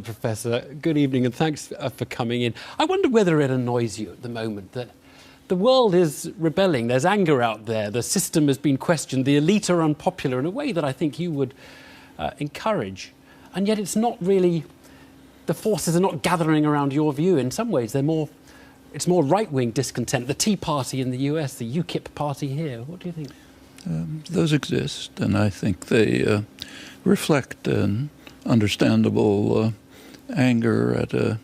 Professor, good evening and thanks for coming in. I wonder whether it annoys you at the moment that the world is rebelling, there's anger out there, the system has been questioned, the elite are unpopular in a way that I think you would encourage. And yet it's not really, the forces are not gathering around your view. In some ways it's more right-wing discontent, the Tea Party in the US, the UKIP party here. What do you think? Those exist, and I think they reflect an understandable anger at a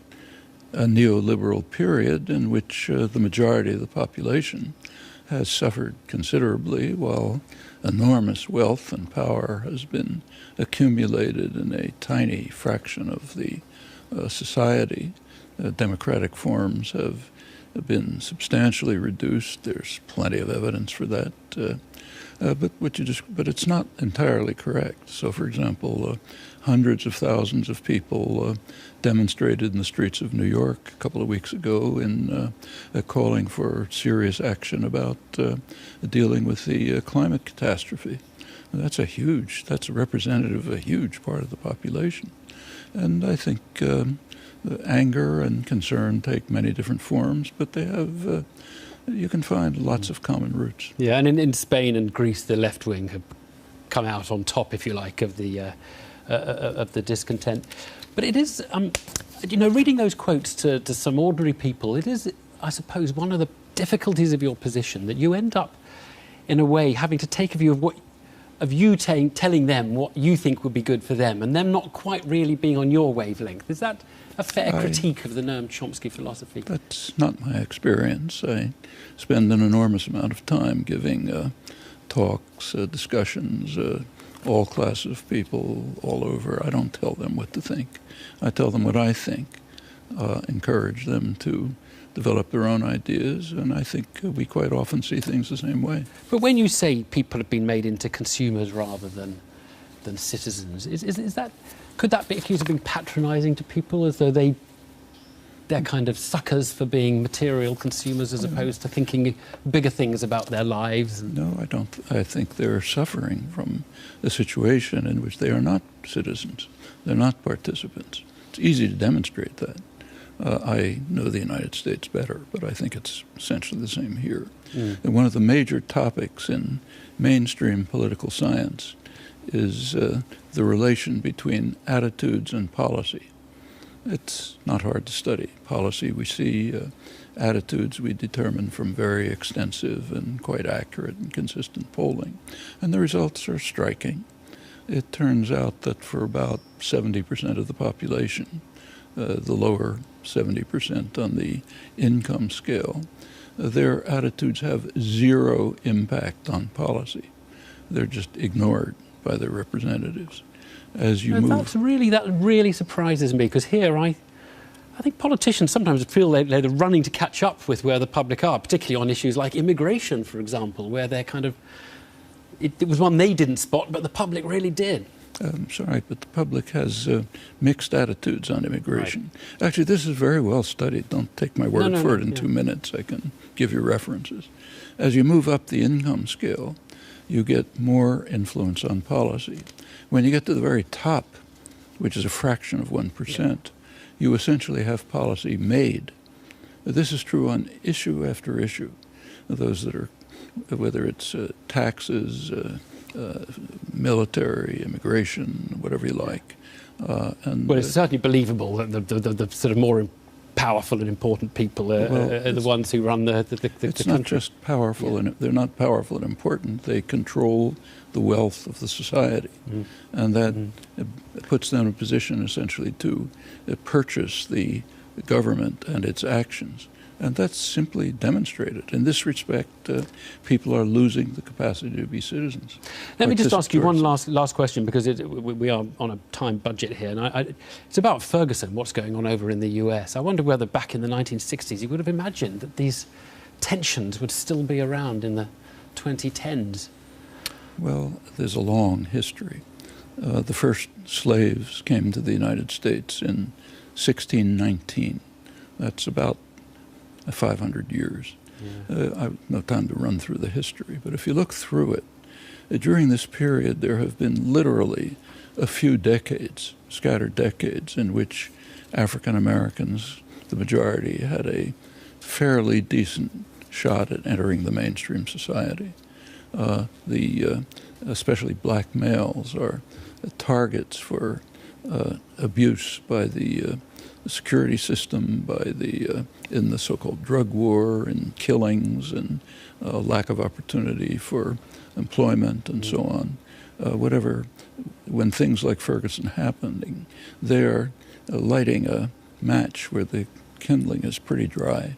neoliberal period in which the majority of the population has suffered considerably while enormous wealth and power has been accumulated in a tiny fraction of the society. Democratic forms have been substantially reduced. There's plenty of evidence for that. But it's not entirely correct. So, for example, hundreds of thousands of people demonstrated in the streets of New York a couple of weeks ago in calling for serious action about dealing with the climate catastrophe. That's representative of a huge part of the population. And I think anger and concern take many different forms, but they have you can find lots of common roots. Yeah, and in Spain and Greece, the left wing have come out on top, if you like, of the discontent. But it is, reading those quotes to some ordinary people, it is, I suppose, one of the difficulties of your position that you end up, in a way, having to take a view of you telling them what you think would be good for them, and them not quite really being on your wavelength. Is that a fair critique of the Noam Chomsky philosophy? That's not my experience. I spend an enormous amount of time giving talks, discussions, all classes of people all over. I don't tell them what to think. I tell them what I think, encourage them to develop their own ideas, and I think we quite often see things the same way. But when you say people have been made into consumers rather than citizens, could that be accused of being patronising to people, as though they're kind of suckers for being material consumers as opposed to thinking bigger things about their lives? No, I don't. I think they're suffering from a situation in which they are not citizens. They're not participants. It's easy to demonstrate that. I know the United States better, but I think it's essentially the same here. And one of the major topics in mainstream political science is the relation between attitudes and policy. It's not hard to study. Policy we see, attitudes we determine from very extensive and quite accurate and consistent polling. And the results are striking. It turns out that for about 70% of the population, the lower 70% on the income scale, their attitudes have zero impact on policy. They're just ignored by their representatives. As you move, that really surprises me, because here I think politicians sometimes feel they're running to catch up with where the public are, particularly on issues like immigration, for example, where they're kind of it was one they didn't spot, but the public really did. Sorry, but the public has mixed attitudes on immigration. Right. Actually, this is very well studied. Don't take my word for it in 2 minutes. I can give you references. As you move up the income scale, you get more influence on policy. When you get to the very top, which is a fraction of 1%, you essentially have policy made. This is true on issue after issue. Those that are, whether it's taxes, military, immigration, whatever you like. Well, it's certainly believable that the sort of more powerful and important people are the ones who run the It's country. not just powerful, and they're not powerful and important. They control the wealth of the society, and that puts them in a position essentially to purchase the government and its actions. And that's simply demonstrated. In this respect, people are losing the capacity to be citizens. Let me just ask you one last question, because we are on a time budget here. And it's about Ferguson, what's going on over in the US. I wonder whether back in the 1960s you would have imagined that these tensions would still be around in the 2010s. Well, there's a long history. The first slaves came to the United States in 1619. That's about 500 years. I have no time to run through the history, but if you look through it, during this period there have been literally a few decades, scattered decades, in which African Americans, the majority, had a fairly decent shot at entering the mainstream society. Especially black males are targets for abuse by the security system, in the so-called drug war and killings and lack of opportunity for employment and so on. When things like Ferguson happening, they're lighting a match where the kindling is pretty dry.